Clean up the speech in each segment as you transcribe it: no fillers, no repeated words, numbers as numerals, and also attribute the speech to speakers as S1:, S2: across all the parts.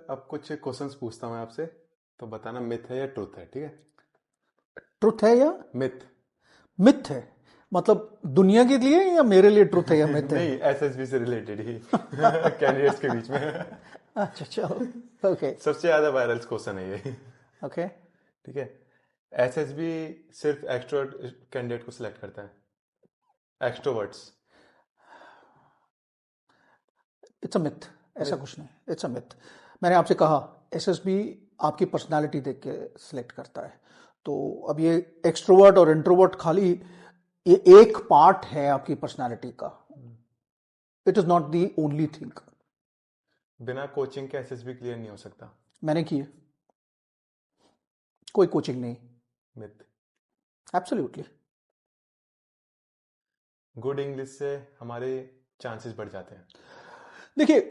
S1: अब कुछ क्वेश्चंस पूछता हूँ मैं आपसे, तो बताना मिथ है या ट्रुथ है, ठीक है?
S2: ट्रुथ है या
S1: मिथ।
S2: मिथ है? मतलब दुनिया के लिए या मेरे लिए ट्रुथ है या मिथ है?
S1: नहीं, एसएसबी से रिलेटेड ही कैंडिडेट्स के बीच में।
S2: अच्छा चलो, ओके
S1: सबसे ज्यादा वायरल क्वेश्चन है ये।
S2: ओके।
S1: ठीक है। एसएसबी सिर्फ एक्सट्रोवर्ट कैंडिडेट को सिलेक्ट करता है, एक्सट्रोवर्ट्स।
S2: इट्स अ मिथ, ऐसा
S1: मिथ।
S2: कुछ नहीं, इट्स अ मिथ। मैंने आपसे कहा एसएसबी आपकी पर्सनालिटी देख के सिलेक्ट करता है। तो अब ये एक्सट्रोवर्ट और इंट्रोवर्ट खाली ये एक पार्ट है आपकी पर्सनालिटी का। It is not the only thing.
S1: बिना कोचिंग के एसएसबी क्लियर नहीं हो सकता।
S2: मैंने की है, कोई कोचिंग नहीं।
S1: मिथ।
S2: एब्सोल्युटली।
S1: गुड इंग्लिश से हमारे चांसेस बढ़ जाते हैं।
S2: देखिए,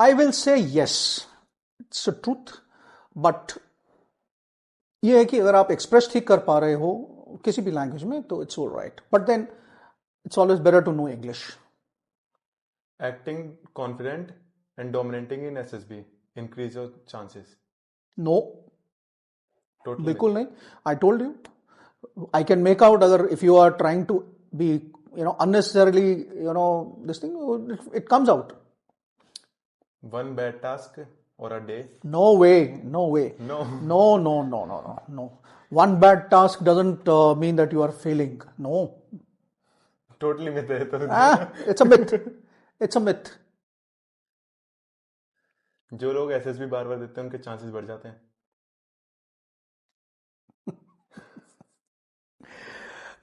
S2: I will say yes, it's a truth. But ये है कि अगर आप एक्सप्रेस ठीक कर पा रहे हो किसी भी लैंग्वेज में तो it's all right, but then it's always better to know English.
S1: Acting confident and dominating in SSB increase your chances.
S2: No,
S1: total
S2: बिल्कुल
S1: मिथ।
S2: नहीं। I told you, I can make out अगर if you are trying to be unnecessarily, this thing, it comes out.
S1: One bad task और a day.
S2: No way, no way.
S1: No.
S2: No, no, no, no, no, no. One bad task doesn't mean that you are failing. No.
S1: Totally myth है तो।
S2: It's a myth. It's a myth.
S1: जो लोग SSB बार बार देते हैं उनके chances बढ़ जाते हैं।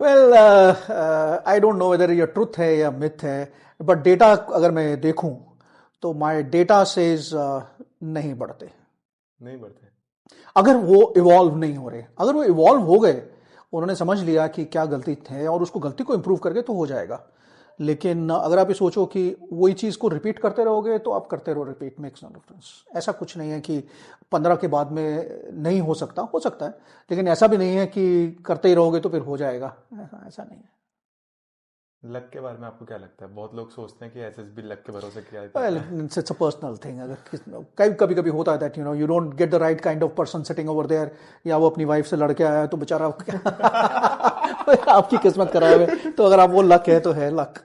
S2: Well, I don't know whether ये truth है या myth है, but data अगर मैं देखूं तो my data says नहीं बढ़ते।
S1: नहीं बढ़ते।
S2: अगर वो इवॉल्व नहीं हो रहे, अगर वो इवॉल्व हो गए, उन्होंने समझ लिया कि क्या गलती है और उसको गलती को इम्प्रूव करके तो हो जाएगा। लेकिन अगर आप ये सोचो कि वही चीज़ को रिपीट करते रहोगे तो आप करते रहो, रिपीट मेक्स नो डिफरेंस। ऐसा कुछ नहीं है कि 15 के बाद में नहीं हो सकता, हो सकता है, लेकिन ऐसा भी नहीं है कि करते ही रहोगे तो फिर हो जाएगा, ऐसा नहीं है।
S1: लक के बारे में आपको क्या लगता है? बहुत लोग सोचते हैं कि एसएसबी लक के भरोसे किया
S2: Well,
S1: जाता है।
S2: it's a personal thing. अगर कभी कभी होता है that you don't get the right kind of person sitting over there, या वो अपनी वाइफ से लड़के आया तो बेचारा आपकी किस्मत खराब है। तो अगर आप वो लक है तो है लक।